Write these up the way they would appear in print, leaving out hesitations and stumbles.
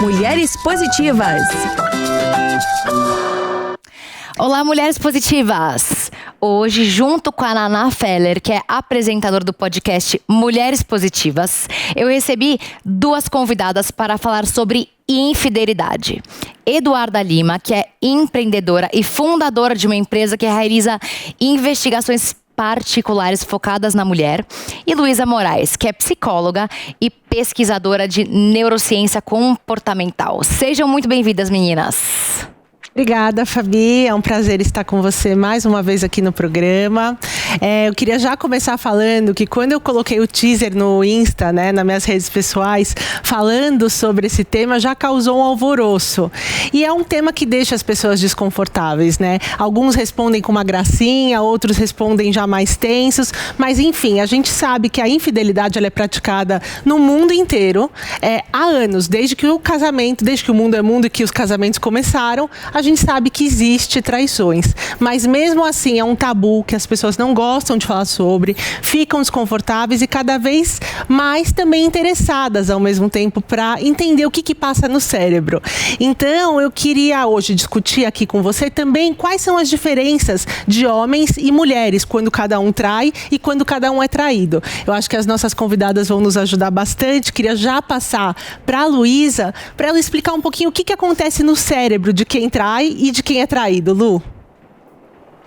Mulheres Positivas. Olá, Mulheres Positivas! Hoje, junto com a Naná Feller, que é apresentadora do podcast Mulheres Positivas, eu recebi duas convidadas para falar sobre infidelidade. Eduarda Lima, que é empreendedora e fundadora de uma empresa que realiza investigações particulares focadas na mulher, e Luísa Moraes, que é psicóloga e pesquisadora de neurociência comportamental. Sejam muito bem-vindas, meninas! Obrigada, Fabi. É um prazer estar com você mais uma vez aqui no programa. Eu queria já começar falando que quando eu coloquei o teaser no Insta, né, nas minhas redes pessoais, falando sobre esse tema, já causou um alvoroço. E é um tema que deixa as pessoas desconfortáveis, né? Alguns respondem com uma gracinha, outros respondem já mais tensos. Mas, enfim, a gente sabe que a infidelidade ela é praticada no mundo inteiro há anos. Desde que o mundo é mundo e que os casamentos começaram, a gente sabe que existe traições, mas mesmo assim é um tabu que as pessoas não gostam de falar sobre, ficam desconfortáveis e cada vez mais também interessadas ao mesmo tempo para entender o que passa no cérebro. Então eu queria hoje discutir aqui com você também quais são as diferenças de homens e mulheres quando cada um trai e quando cada um é traído. Eu acho que as nossas convidadas vão nos ajudar bastante. Queria já passar para a Luísa para ela explicar um pouquinho o que acontece no cérebro de quem trai e de quem é traído, Lu.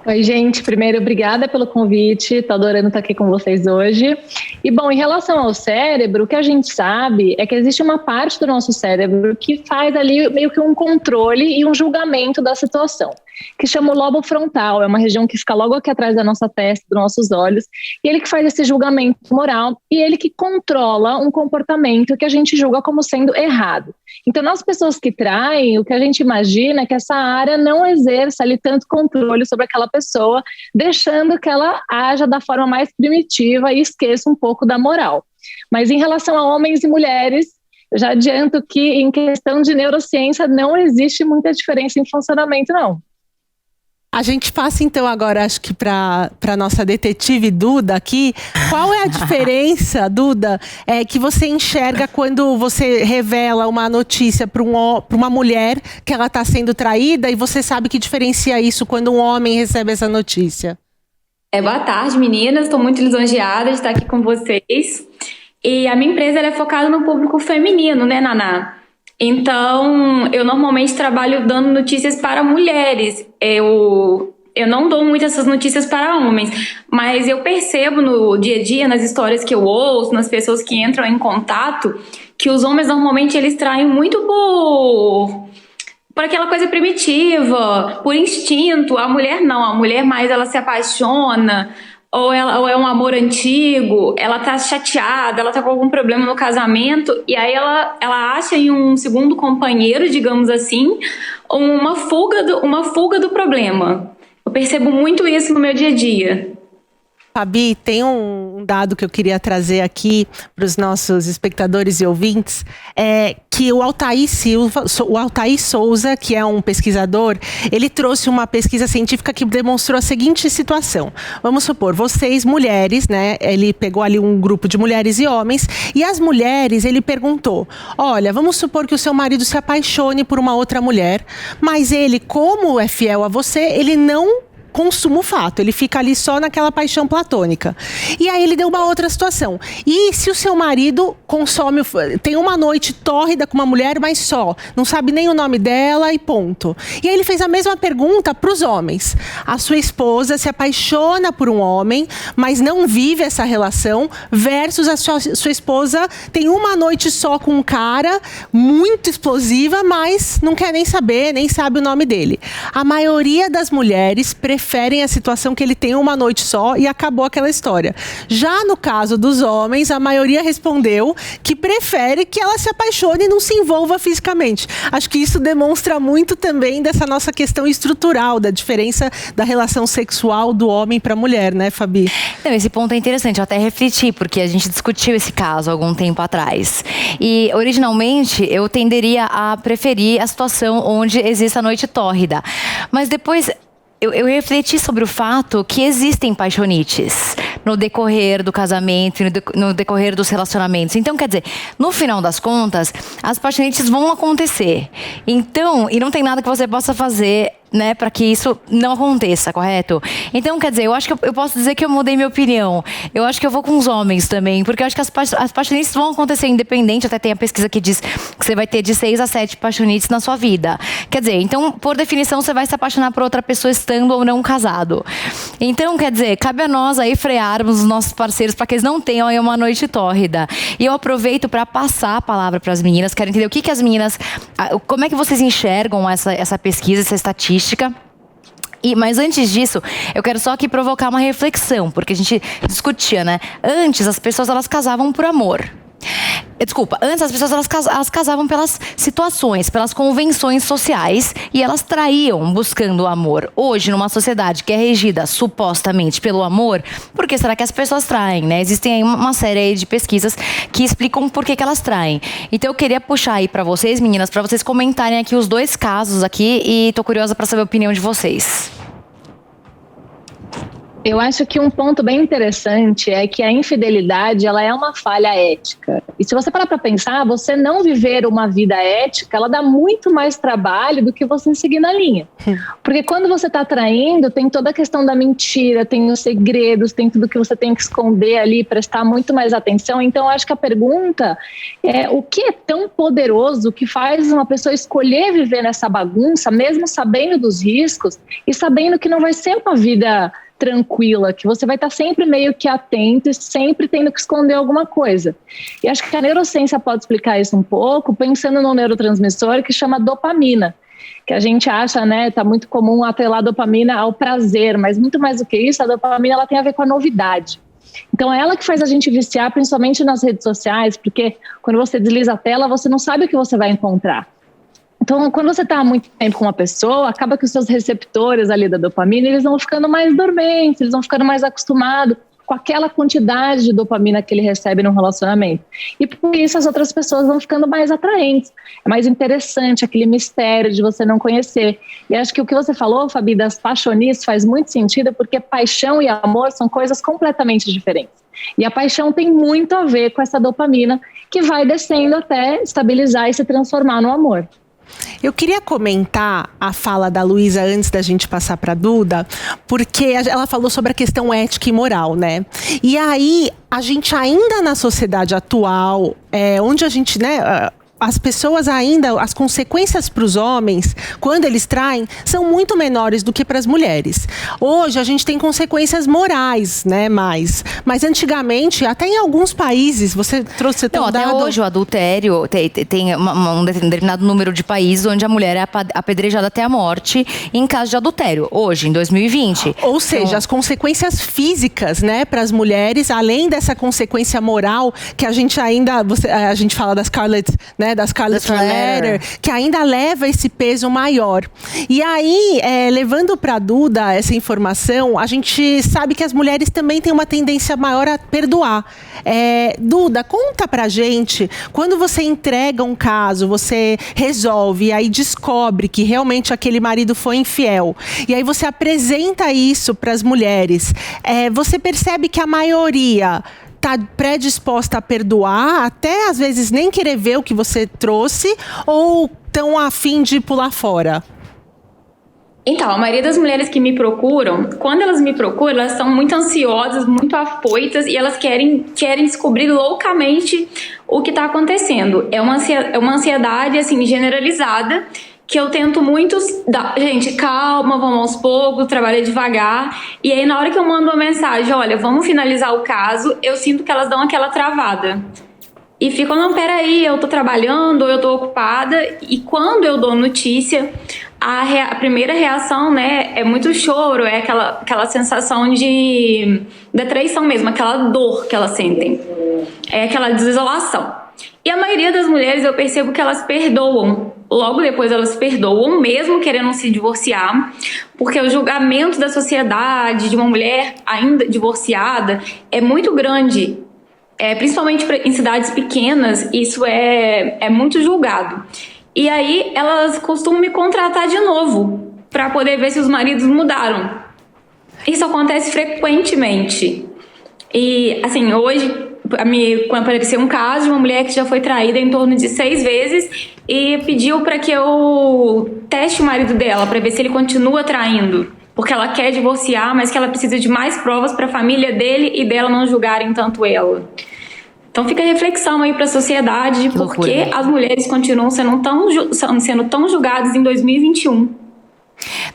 Oi, gente. Primeiro, obrigada pelo convite. Tô adorando estar aqui com vocês hoje. E, bom, em relação ao cérebro, o que a gente sabe é que existe uma parte do nosso cérebro que faz ali meio que um controle e um julgamento da situação, que chama o lobo frontal. É uma região que fica logo aqui atrás da nossa testa, dos nossos olhos. E ele que faz esse julgamento moral e ele que controla um comportamento que a gente julga como sendo errado. Então, nas pessoas que traem, o que a gente imagina é que essa área não exerça ali tanto controle sobre aquela pessoa, deixando que ela haja da forma mais primitiva e esqueça um pouco da moral. Mas em relação a homens e mulheres, já adianto que em questão de neurociência não existe muita diferença em funcionamento, não. A gente passa então agora, acho que para a nossa detetive Duda aqui, qual é a diferença, Duda, que você enxerga quando você revela uma notícia para uma mulher que ela está sendo traída e você sabe que diferencia isso quando um homem recebe essa notícia? Boa tarde, meninas. Estou muito lisonjeada de estar aqui com vocês. E a minha empresa ela é focada no público feminino, né, Naná? Então, eu normalmente trabalho dando notícias para mulheres. Eu não dou muitas essas notícias para homens, mas eu percebo no dia a dia, nas histórias que eu ouço, nas pessoas que entram em contato, que os homens normalmente eles traem muito por aquela coisa primitiva, por instinto. A mulher não, a mulher mais ela se apaixona, ou é um amor antigo, ela tá chateada, ela tá com algum problema no casamento, e aí ela acha em um segundo companheiro, digamos assim, uma fuga do problema. Eu percebo muito isso no meu dia a dia. Fabi, tem um dado que eu queria trazer aqui para os nossos espectadores e ouvintes, que o Altair Souza, que é um pesquisador, ele trouxe uma pesquisa científica que demonstrou a seguinte situação. Vamos supor, vocês, mulheres, né? Ele pegou ali um grupo de mulheres e homens, e as mulheres, ele perguntou, olha, vamos supor que o seu marido se apaixone por uma outra mulher, mas ele, como é fiel a você, ele não consuma o fato, ele fica ali só naquela paixão platônica. E aí ele deu uma outra situação. E se o seu marido tem uma noite tórrida com uma mulher, mas só, não sabe nem o nome dela e ponto. E aí ele fez a mesma pergunta para os homens. A sua esposa se apaixona por um homem, mas não vive essa relação, versus a sua esposa tem uma noite só com um cara, muito explosiva, mas não quer nem saber, nem sabe o nome dele. A maioria das mulheres preferem a situação que ele tem uma noite só e acabou aquela história. Já no caso dos homens, a maioria respondeu que prefere que ela se apaixone e não se envolva fisicamente. Acho que isso demonstra muito também dessa nossa questão estrutural, da diferença da relação sexual do homem para a mulher, né, Fabi? Não, esse ponto é interessante, eu até refleti, porque a gente discutiu esse caso há algum tempo atrás. E, originalmente, eu tenderia a preferir a situação onde existe a noite tórrida. Mas depois eu refleti sobre o fato que existem paixonites. no decorrer do casamento, no decorrer dos relacionamentos. Então, quer dizer, no final das contas, as paixonites vão acontecer. Então, e não tem nada que você possa fazer, né, para que isso não aconteça, correto? Então, quer dizer, eu acho que eu posso dizer que eu mudei minha opinião. Eu acho que eu vou com os homens também, porque eu acho que as paixonites vão acontecer independente. Até tem a pesquisa que diz que você vai ter de 6 a 7 paixonites na sua vida. Quer dizer, então, por definição, você vai se apaixonar por outra pessoa estando ou não casado. Então, quer dizer, cabe a nós aí frearmos os nossos parceiros para que eles não tenham aí uma noite tórrida. E eu aproveito para passar a palavra para as meninas. Quero entender o que as meninas... Como é que vocês enxergam essa pesquisa, essa estatística? Mas antes disso, eu quero só aqui provocar uma reflexão, porque a gente discutia, né? Antes, as pessoas, elas casavam por amor. Desculpa, antes as pessoas elas casavam pelas situações, pelas convenções sociais, e elas traíam buscando o amor. Hoje, numa sociedade que é regida supostamente pelo amor, por que será que as pessoas traem, né? Existem aí uma série aí de pesquisas que explicam por que elas traem. Então eu queria puxar aí pra vocês, meninas, pra vocês comentarem aqui os 2 casos aqui, e tô curiosa pra saber a opinião de vocês. Eu acho que um ponto bem interessante é que a infidelidade, ela é uma falha ética. E se você parar para pensar, você não viver uma vida ética, ela dá muito mais trabalho do que você seguir na linha. Porque quando você está traindo, tem toda a questão da mentira, tem os segredos, tem tudo que você tem que esconder ali, prestar muito mais atenção. Então, eu acho que a pergunta é o que é tão poderoso que faz uma pessoa escolher viver nessa bagunça, mesmo sabendo dos riscos e sabendo que não vai ser uma vida tranquila, que você vai estar sempre meio que atento e sempre tendo que esconder alguma coisa. E acho que a neurociência pode explicar isso um pouco, pensando num neurotransmissor que chama dopamina, que a gente acha, né, tá muito comum atrelar a dopamina ao prazer, mas muito mais do que isso, a dopamina ela tem a ver com a novidade. Então é ela que faz a gente viciar, principalmente nas redes sociais, porque quando você desliza a tela, você não sabe o que você vai encontrar. Então, quando você está há muito tempo com uma pessoa, acaba que os seus receptores ali da dopamina, eles vão ficando mais dormentes, eles vão ficando mais acostumados com aquela quantidade de dopamina que ele recebe no relacionamento. E por isso as outras pessoas vão ficando mais atraentes. É mais interessante aquele mistério de você não conhecer. E acho que o que você falou, Fabi, das paixonites faz muito sentido, porque paixão e amor são coisas completamente diferentes. E a paixão tem muito a ver com essa dopamina que vai descendo até estabilizar e se transformar no amor. Eu queria comentar a fala da Luísa antes da gente passar para a Duda, porque ela falou sobre a questão ética e moral, né? E aí, a gente ainda na sociedade atual, onde a gente, né... As pessoas ainda, as consequências para os homens, quando eles traem, são muito menores do que para as mulheres. Hoje a gente tem consequências morais, né, mas antigamente, até em alguns países, você trouxe não, até dado... hoje o adultério tem um determinado número de países onde a mulher é apedrejada até a morte em caso de adultério, hoje, em 2020. Ou seja, as consequências físicas, né, para as mulheres, além dessa consequência moral, que a gente ainda, a gente fala da Scarlett, né, da Scarlett Letter, que ainda leva esse peso maior. E aí, levando para a Duda essa informação, a gente sabe que as mulheres também têm uma tendência maior a perdoar. Duda, conta pra gente, quando você entrega um caso, você resolve e aí descobre que realmente aquele marido foi infiel, e aí você apresenta isso para as mulheres, você percebe que a maioria está predisposta a perdoar, até às vezes nem querer ver o que você trouxe, ou estão a fim de pular fora? Então, a maioria das mulheres que me procuram, quando elas me procuram, elas são muito ansiosas, muito afoitas, e elas querem descobrir loucamente o que está acontecendo. É uma ansiedade, assim, generalizada, que eu tento muito dar, gente, calma, vamos aos poucos, trabalha devagar. E aí, na hora que eu mando uma mensagem, olha, vamos finalizar o caso, eu sinto que elas dão aquela travada. E ficam, não, peraí, eu tô trabalhando, ou eu tô ocupada. E quando eu dou notícia, a primeira reação, né, é muito choro, é aquela sensação da traição mesmo, aquela dor que elas sentem. É aquela desolação. E a maioria das mulheres, eu percebo que elas perdoam. Logo depois elas perdoam, mesmo querendo se divorciar, porque o julgamento da sociedade de uma mulher ainda divorciada é muito grande. Principalmente em cidades pequenas, isso é muito julgado. E aí elas costumam me contratar de novo, para poder ver se os maridos mudaram. Isso acontece frequentemente. E, assim, hoje apareceu um caso de uma mulher que já foi traída em torno de 6 vezes e pediu para que eu teste o marido dela para ver se ele continua traindo, porque ela quer divorciar, mas que ela precisa de mais provas para a família dele e dela não julgarem tanto ela. Então fica a reflexão aí para a sociedade de por que as mulheres continuam sendo tão julgadas em 2021.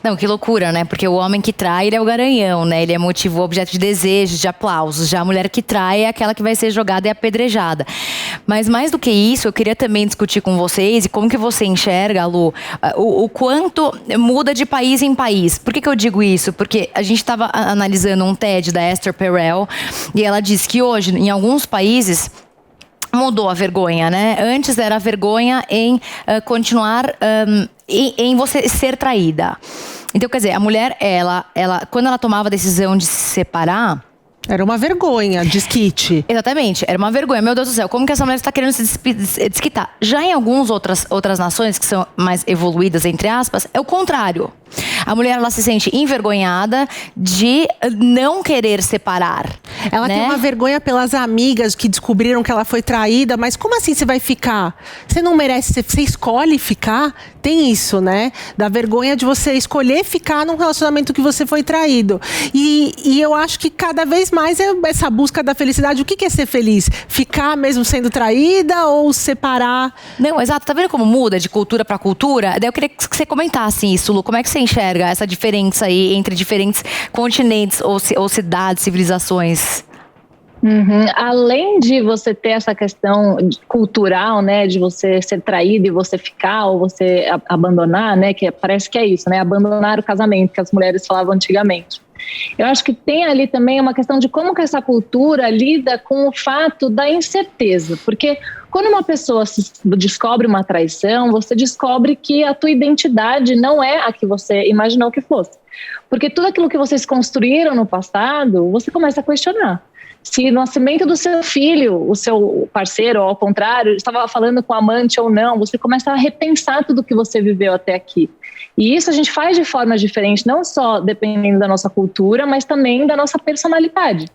Não, que loucura, né? Porque o homem que trai, ele é o garanhão, né? Ele é motivo, objeto de desejos, de aplausos. Já a mulher que trai é aquela que vai ser jogada e apedrejada. Mas mais do que isso, eu queria também discutir com vocês e como que você enxerga, Lu, o quanto muda de país em país. Por que eu digo isso? Porque a gente estava analisando um TED da Esther Perel e ela diz que hoje, em alguns países, mudou a vergonha, né? Antes era a vergonha em continuar em você ser traída. Então, quer dizer, a mulher, ela, quando ela tomava a decisão de se separar, era uma vergonha, desquite. Exatamente, era uma vergonha. Meu Deus do céu, como que essa mulher está querendo se desquitar? Já em algumas outras nações que são mais evoluídas, entre aspas, é o contrário. A mulher, ela se sente envergonhada de não querer separar. Ela tem uma vergonha pelas amigas que descobriram que ela foi traída, mas como assim você vai ficar? Você não merece, você escolhe ficar? Tem isso, né? Da vergonha de você escolher ficar num relacionamento que você foi traído. E eu acho que cada vez mais é essa busca da felicidade. O que é ser feliz? Ficar mesmo sendo traída ou separar? Não, exato. Tá vendo como muda de cultura para cultura? Daí eu queria que você comentasse isso, Lu. Como é que você enxerga essa diferença aí entre diferentes continentes ou cidades, civilizações? Além de você ter essa questão cultural, né, de você ser traído e você ficar ou você abandonar, né, que parece que é isso, né, abandonar o casamento, que as mulheres falavam antigamente. Eu acho que tem ali também uma questão de como que essa cultura lida com o fato da incerteza, porque quando uma pessoa descobre uma traição, você descobre que a tua identidade não é a que você imaginou que fosse, porque tudo aquilo que vocês construíram no passado, você começa a questionar. Se no nascimento do seu filho, o seu parceiro, ou ao contrário, estava falando com o amante ou não, você começa a repensar tudo que você viveu até aqui. E isso a gente faz de forma diferente, não só dependendo da nossa cultura, mas também da nossa personalidade.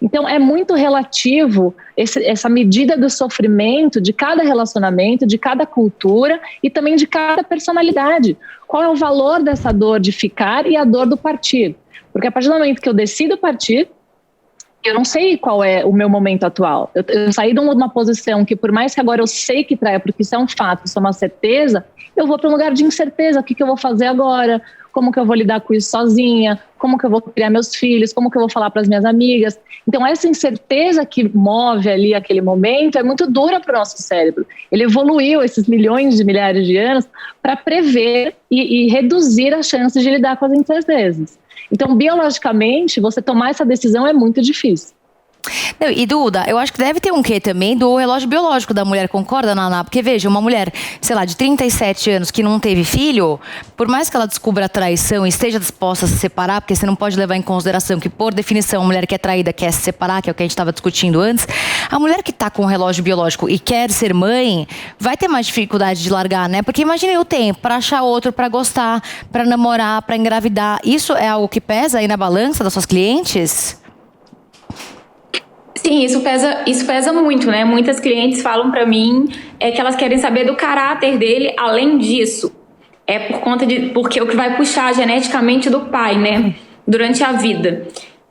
Então é muito relativo essa medida do sofrimento de cada relacionamento, de cada cultura e também de cada personalidade. Qual é o valor dessa dor de ficar e a dor do partir? Porque a partir do momento que eu decido partir, eu não sei qual é o meu momento atual. Eu saí de uma posição que, por mais que agora eu sei que traia, porque isso é um fato, isso é uma certeza, eu vou para um lugar de incerteza. O que eu vou fazer agora? Como que eu vou lidar com isso sozinha? Como que eu vou criar meus filhos? Como que eu vou falar para as minhas amigas? Então, essa incerteza que move ali aquele momento é muito dura para o nosso cérebro. Ele evoluiu esses milhões de milhares de anos para prever e reduzir as chances de lidar com as incertezas. Então, biologicamente, você tomar essa decisão é muito difícil. Não, e Duda, eu acho que deve ter um quê também do relógio biológico da mulher, concorda, Naná? Porque veja, uma mulher, sei lá, de 37 anos que não teve filho, por mais que ela descubra a traição e esteja disposta a se separar, porque você não pode levar em consideração que, por definição, a mulher que é traída quer se separar, que é o que a gente estava discutindo antes, a mulher que está com o relógio biológico e quer ser mãe, vai ter mais dificuldade de largar, né? Porque imagine o tempo para achar outro, para gostar, para namorar, para engravidar. Isso é algo que pesa aí na balança das suas clientes? Sim, isso pesa muito, né? Muitas clientes falam pra mim que elas querem saber do caráter dele. Além disso, é porque o que vai puxar geneticamente do pai, né? Durante a vida.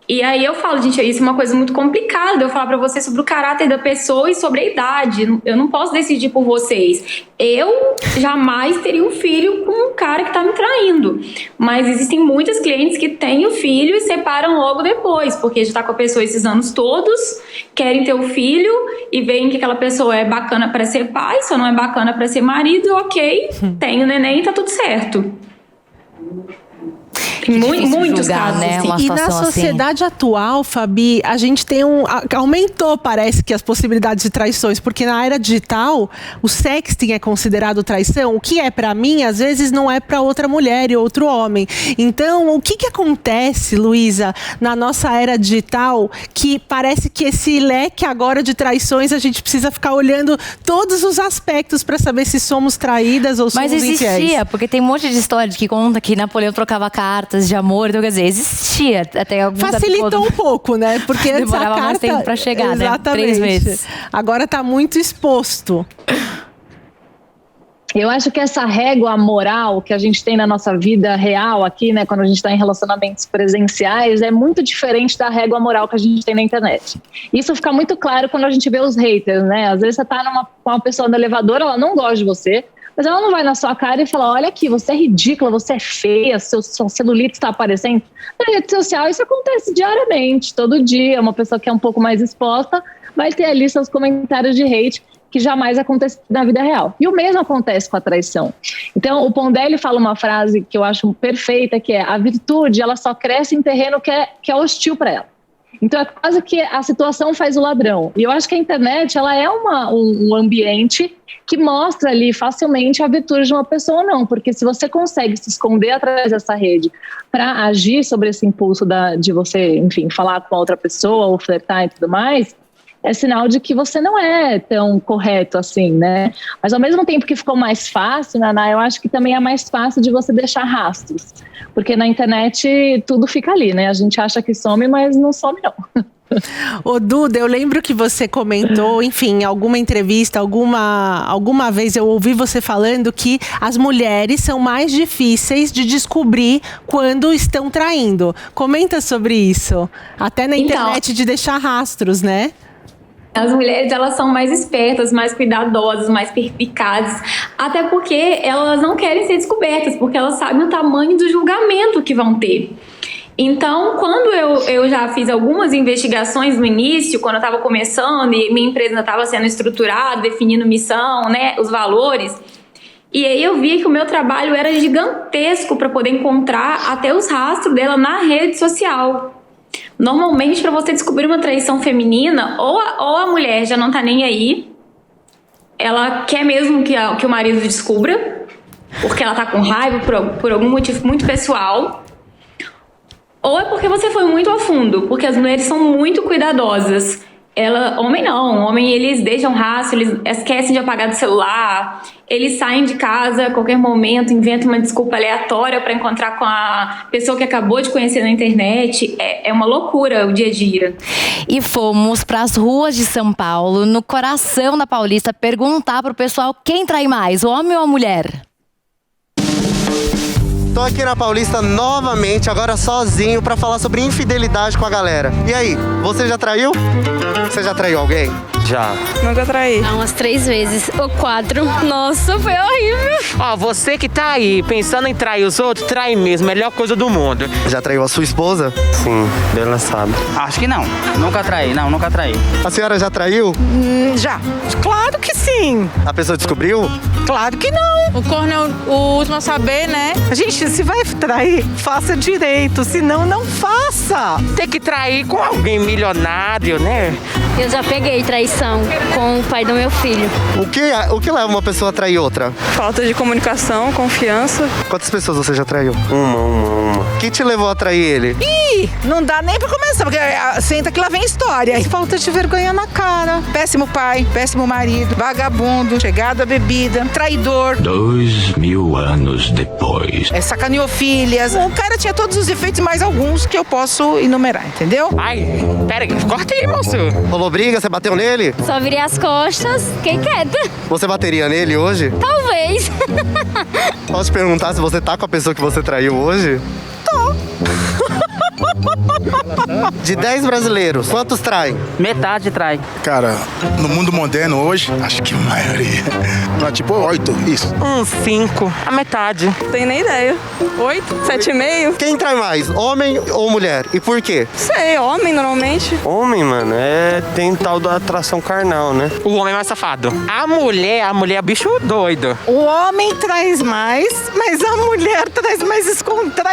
E aí eu falo, gente, isso é uma coisa muito complicada, eu falar pra vocês sobre o caráter da pessoa e sobre a idade. Eu não posso decidir por vocês. Eu jamais teria um filho com um cara que tá me traindo. Mas existem muitas clientes que têm o filho e separam logo depois, porque já tá com a pessoa esses anos todos, querem ter o filho e veem que aquela pessoa é bacana pra ser pai, só não é bacana pra ser marido, ok, tem o neném e tá tudo certo. Muitos julgar, casos, né? assim. E na sociedade atual, Fabi, a gente tem aumentou, parece que as possibilidades de traições, porque na era digital, o sexting é considerado traição. O que é pra mim, às vezes não é pra outra mulher e outro homem. Então, o que acontece, Luísa, na nossa era digital, que parece que esse leque agora de traições, a gente precisa ficar olhando todos os aspectos pra saber se somos traídas ou somos infiéis. Mas existia, porque tem um monte de história que conta que Napoleão trocava carta cartas de amor, então quer dizer, existia até alguns Facilitou um pouco, né? Porque antes a demorava carta... mais tempo pra chegar, Exatamente. né? 3 meses. Agora tá muito exposto. Eu acho que essa régua moral que a gente tem na nossa vida real aqui, né, quando a gente está em relacionamentos presenciais, é muito diferente da régua moral que a gente tem na internet. Isso fica muito claro quando a gente vê os haters, né? Às vezes você tá com uma pessoa no elevador, ela não gosta de você, mas ela não vai na sua cara e fala, olha aqui, você é ridícula, você é feia, seu celulite está aparecendo. Na rede social isso acontece diariamente, todo dia. Uma pessoa que é um pouco mais exposta vai ter ali seus comentários de hate, que jamais acontece na vida real. E o mesmo acontece com a traição. Então, o Pondelli fala uma frase que eu acho perfeita, que é: a virtude, ela só cresce em terreno que é hostil para ela. Então, é quase que a situação faz o ladrão. E eu acho que a internet, ela é um ambiente que mostra ali facilmente a virtude de uma pessoa ou não. Porque se você consegue se esconder atrás dessa rede para agir sobre esse impulso de você, enfim, falar com a outra pessoa ou flertar e tudo mais, é sinal de que você não é tão correto assim, né? Mas ao mesmo tempo que ficou mais fácil, Naná, eu acho que também é mais fácil de você deixar rastros. Porque na internet tudo fica ali, né? A gente acha que some, mas não some não. Ô Duda, eu lembro que você comentou, enfim, em alguma entrevista, alguma vez eu ouvi você falando que as mulheres são mais difíceis de descobrir quando estão traindo. Comenta sobre isso. Até na internet de deixar rastros, né? As mulheres, elas são mais espertas, mais cuidadosas, mais perspicazes, até porque elas não querem ser descobertas, porque elas sabem o tamanho do julgamento que vão ter. Então, quando eu já fiz algumas investigações no início, quando eu estava começando e minha empresa ainda estava sendo estruturada, definindo missão, né, os valores, e aí eu vi que o meu trabalho era gigantesco para poder encontrar até os rastros dela na rede social. Normalmente, para você descobrir uma traição feminina, ou a mulher já não tá nem aí, ela quer mesmo que o marido descubra, porque ela tá com raiva por algum motivo muito pessoal, ou é porque você foi muito a fundo, porque as mulheres são muito cuidadosas. Homem não, homem eles deixam rastro, eles esquecem de apagar do celular, eles saem de casa a qualquer momento, inventam uma desculpa aleatória para encontrar com a pessoa que acabou de conhecer na internet. É uma loucura o dia a dia. E fomos para as ruas de São Paulo, no coração da Paulista, perguntar pro pessoal quem trai mais, o homem ou a mulher? Tô aqui na Paulista novamente, agora sozinho, pra falar sobre infidelidade com a galera. E aí, você já traiu? Você já traiu alguém? Já. Nunca traí. Umas 3 vezes, ou 4. Nossa, foi horrível. Ó, você que tá aí pensando em trair os outros, trai mesmo, melhor coisa do mundo. Já traiu a sua esposa? Sim, ela sabe. Acho que não. Nunca traí, nunca traí. A senhora já traiu? Já. Claro que sim. A pessoa descobriu? Claro que não. O corno é o último a saber, né? Gente, se vai trair, faça direito. Senão, não faça. Tem que trair com alguém milionário, né? Eu já peguei traição com o pai do meu filho. O que leva uma pessoa a trair outra? Falta de comunicação, confiança. Quantas pessoas você já traiu? Uma. O que te levou a trair ele? Ih, não dá nem pra começar, porque senta que lá vem história. Falta de vergonha na cara. Péssimo pai, péssimo marido, vagabundo, chegado à bebida, traidor. 2000 anos depois. Sacaneou filhas. O cara tinha todos os defeitos e mais alguns que eu posso enumerar, entendeu? Ai, pera aí, corta aí, moço. Rolou briga? Você bateu nele? Só virei as costas, fiquei quieta. Você bateria nele hoje? Talvez. Posso te perguntar se você tá com a pessoa que você traiu hoje? Tô. De 10 brasileiros, quantos traem? Metade trai. Cara, no mundo moderno hoje, acho que a maioria. Tipo 8, isso. 5, a metade. Tem nem ideia. 8, 7,5? Quem trai mais, homem ou mulher? E por quê? Sei, homem normalmente. Homem, mano, tem tal da atração carnal, né? O homem é mais safado. A mulher é bicho doido. O homem traz mais, mas a mulher trai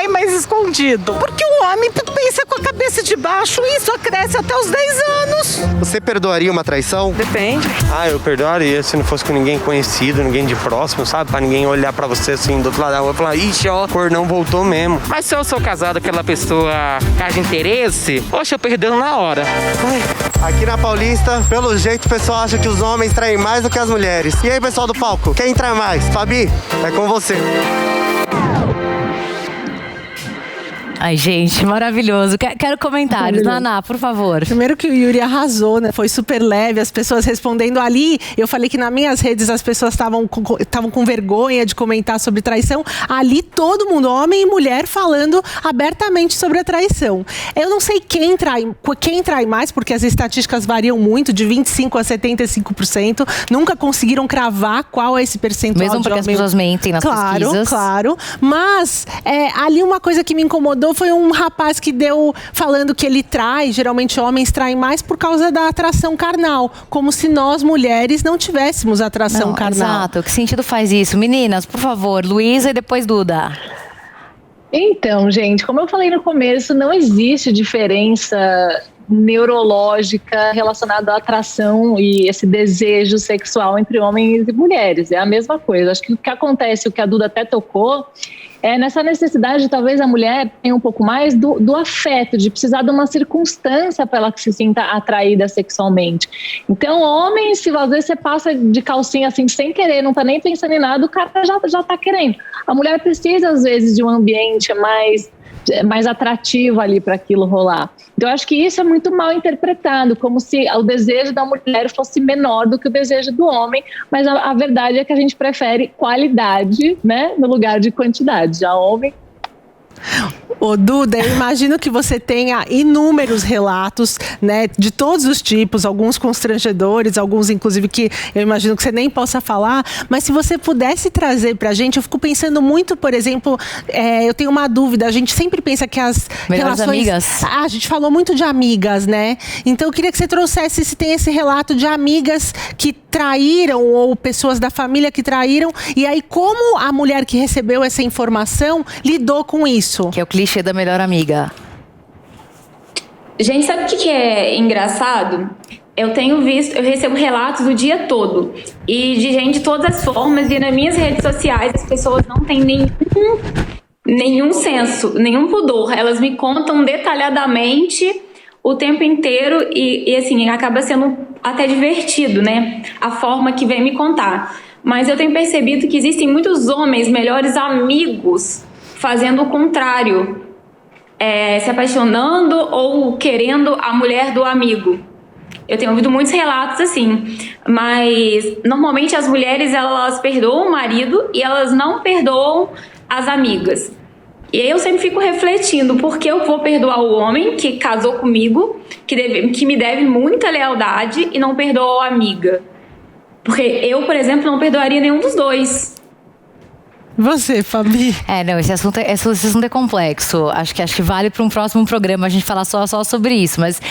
mais escondido. Porque o homem pensa com a cabeça de baixo e só cresce até os 10 anos. Você perdoaria uma traição? Depende. Eu perdoaria se não fosse com ninguém conhecido, ninguém de próximo, sabe? Pra ninguém olhar pra você assim do outro lado da rua e falar, ixi, ó, o cornão voltou mesmo. Mas se eu sou casado com aquela pessoa que haja interesse, poxa, eu perdoo na hora. Aqui na Paulista, pelo jeito, o pessoal acha que os homens traem mais do que as mulheres. E aí, pessoal do palco, quem trai mais? Fabi, é com você. Ai, gente, maravilhoso. Quero comentários. Naná, por favor. Primeiro que o Yuri arrasou, né? Foi super leve, as pessoas respondendo ali. Eu falei que nas minhas redes as pessoas estavam com vergonha de comentar sobre traição. Ali todo mundo, homem e mulher, falando abertamente sobre a traição. Eu não sei quem trai mais, porque as estatísticas variam muito, de 25% a 75%. Nunca conseguiram cravar qual é esse percentual. Mesmo porque as pessoas mentem nas pesquisas. Claro. Mas ali uma coisa que me incomodou foi um rapaz que deu falando que ele trai, geralmente homens traem mais por causa da atração carnal, como se nós mulheres não tivéssemos atração carnal. Exato, que sentido faz isso? Meninas, por favor, Luísa e depois Duda. Então, gente, como eu falei no começo, não existe diferença neurológica relacionada à atração e esse desejo sexual entre homens e mulheres. É a mesma coisa. Acho que o que acontece, o que a Duda até tocou, é nessa necessidade de talvez a mulher tenha um pouco mais do afeto, de precisar de uma circunstância para ela que se sinta atraída sexualmente. Então, homem, se às vezes você passa de calcinha assim sem querer, não tá nem pensando em nada, o cara já tá querendo. A mulher precisa às vezes de um ambiente mais atrativo ali para aquilo rolar. Então, eu acho que isso é muito mal interpretado, como se o desejo da mulher fosse menor do que o desejo do homem, mas a verdade é que a gente prefere qualidade, né, no lugar de quantidade. Já homem... Ô Duda, eu imagino que você tenha inúmeros relatos, né, de todos os tipos, alguns constrangedores, alguns inclusive que eu imagino que você nem possa falar, mas se você pudesse trazer pra gente, eu fico pensando muito, por exemplo, eu tenho uma dúvida, a gente sempre pensa que as melhores relações... amigas? A gente falou muito de amigas, né? Então eu queria que você trouxesse se tem esse relato de amigas que traíram ou pessoas da família que traíram, e aí como a mulher que recebeu essa informação lidou com isso? Que é o clichê da melhor amiga. Gente, sabe o que é engraçado? Eu recebo relatos o dia todo. E de gente de todas as formas. E nas minhas redes sociais as pessoas não têm nenhum senso, nenhum pudor. Elas me contam detalhadamente o tempo inteiro. E assim, acaba sendo até divertido, né? A forma que vem me contar. Mas eu tenho percebido que existem muitos homens, melhores amigos, fazendo o contrário, se apaixonando ou querendo a mulher do amigo. Eu tenho ouvido muitos relatos assim, mas normalmente as mulheres elas perdoam o marido e elas não perdoam as amigas. E aí eu sempre fico refletindo, por que eu vou perdoar o homem que casou comigo, que me deve muita lealdade, e não perdoa a amiga? Porque eu, por exemplo, não perdoaria nenhum dos dois. Você, Fabi? Não, esse assunto é complexo. Acho que vale para um próximo programa a gente falar só sobre isso. Mas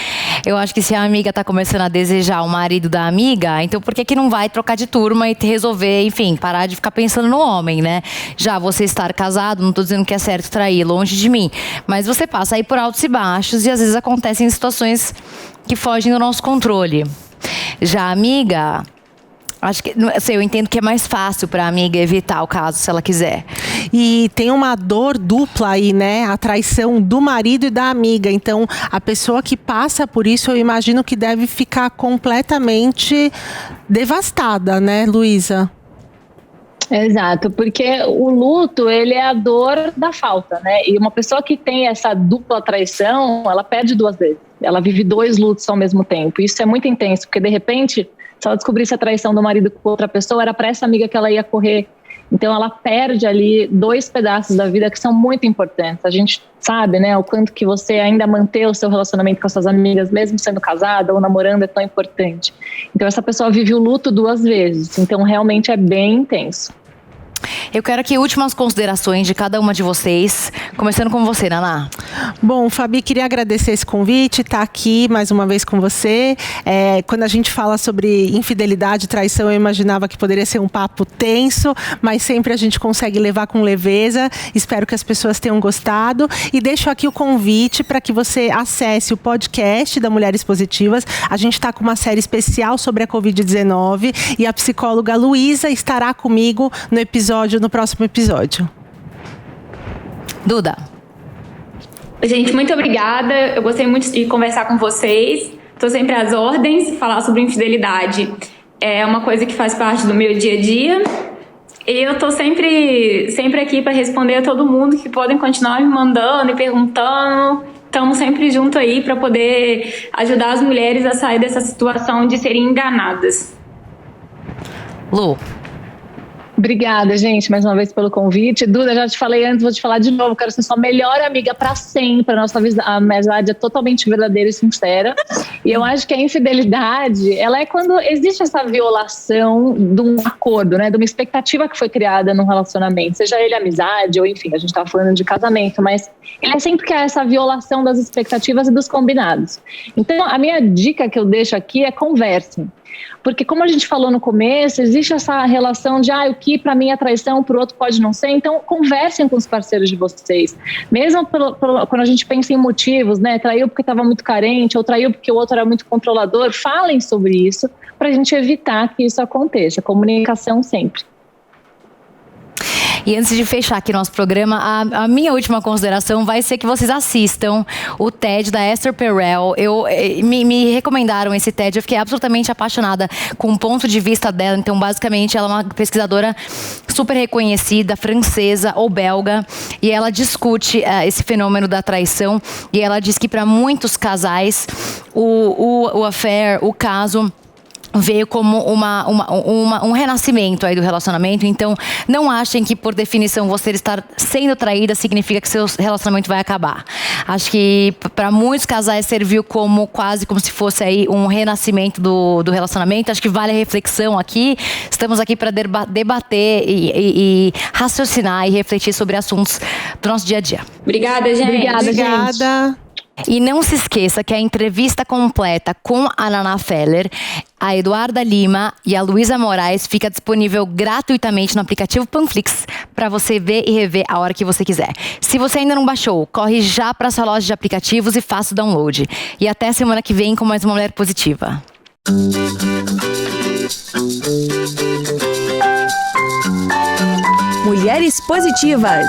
eu acho que se a amiga tá começando a desejar o marido da amiga, então por que não vai trocar de turma e resolver, enfim, parar de ficar pensando no homem, né? Já você estar casado, não tô dizendo que é certo trair, longe de mim. Mas você passa aí por altos e baixos e às vezes acontecem situações que fogem do nosso controle. Já a amiga... Acho que, eu entendo que é mais fácil para a amiga evitar o caso, se ela quiser. E tem uma dor dupla aí, né? A traição do marido e da amiga. Então, a pessoa que passa por isso, eu imagino que deve ficar completamente devastada, né, Luísa? Exato, porque o luto, ele é a dor da falta, né? E uma pessoa que tem essa dupla traição, ela perde duas vezes. Ela vive dois lutos ao mesmo tempo. Isso é muito intenso, porque de repente... Se ela descobrisse a traição do marido com outra pessoa, era para essa amiga que ela ia correr. Então ela perde ali dois pedaços da vida que são muito importantes. A gente sabe, né, o quanto que você ainda manter o seu relacionamento com as suas amigas, mesmo sendo casada ou namorando, é tão importante. Então essa pessoa vive o luto duas vezes. Então realmente é bem intenso. Eu quero aqui últimas considerações de cada uma de vocês, começando com você, Naná. Bom, Fabi, queria agradecer esse convite, estar aqui mais uma vez com você. Quando a gente fala sobre infidelidade e traição, eu imaginava que poderia ser um papo tenso, mas sempre a gente consegue levar com leveza. Espero que as pessoas tenham gostado. E deixo aqui o convite para que você acesse o podcast da Mulheres Positivas. A gente está com uma série especial sobre a Covid-19 e a psicóloga Luísa estará comigo no próximo episódio. Duda. Gente, muito obrigada. Eu gostei muito de conversar com vocês. Estou sempre às ordens. Falar sobre infidelidade é uma coisa que faz parte do meu dia a dia. E eu tô sempre aqui para responder a todo mundo que podem continuar me mandando e perguntando. Estamos sempre juntos aí para poder ajudar as mulheres a sair dessa situação de serem enganadas. Lu. Obrigada, gente, mais uma vez pelo convite. Duda, já te falei antes, vou te falar de novo. Quero ser sua melhor amiga para sempre. A nossa amizade é totalmente verdadeira e sincera. E eu acho que a infidelidade, ela é quando existe essa violação de um acordo, né? De uma expectativa que foi criada num relacionamento. Seja ele amizade ou, enfim, a gente tá falando de casamento. Mas ele é sempre que há essa violação das expectativas e dos combinados. Então, a minha dica que eu deixo aqui é conversem. Porque como a gente falou no começo, existe essa relação de o que para mim é traição, para o outro pode não ser. Então, conversem com os parceiros de vocês. Mesmo quando a gente pensa em motivos, né? Traiu porque estava muito carente ou traiu porque o outro era muito controlador. Falem sobre isso para a gente evitar que isso aconteça. Comunicação sempre. E antes de fechar aqui nosso programa, a minha última consideração vai ser que vocês assistam o TED da Esther Perel. Me recomendaram esse TED, eu fiquei absolutamente apaixonada com o ponto de vista dela. Então, basicamente, ela é uma pesquisadora super reconhecida, francesa ou belga, e ela discute esse fenômeno da traição. E ela diz que para muitos casais, o affair, o caso, veio como um renascimento aí do relacionamento. Então, não achem que, por definição, você estar sendo traída significa que seu relacionamento vai acabar. Acho que, para muitos casais, serviu quase como se fosse aí um renascimento do relacionamento. Acho que vale a reflexão aqui. Estamos aqui para debater e raciocinar e refletir sobre assuntos do nosso dia a dia. Obrigada, gente. Obrigada. E não se esqueça que a entrevista completa com a Naná Feller, a Eduarda Lima e a Luísa Moraes fica disponível gratuitamente no aplicativo Panflix para você ver e rever a hora que você quiser. Se você ainda não baixou, corre já para sua loja de aplicativos e faça o download. E até semana que vem com mais uma Mulher Positiva. Mulheres Positivas.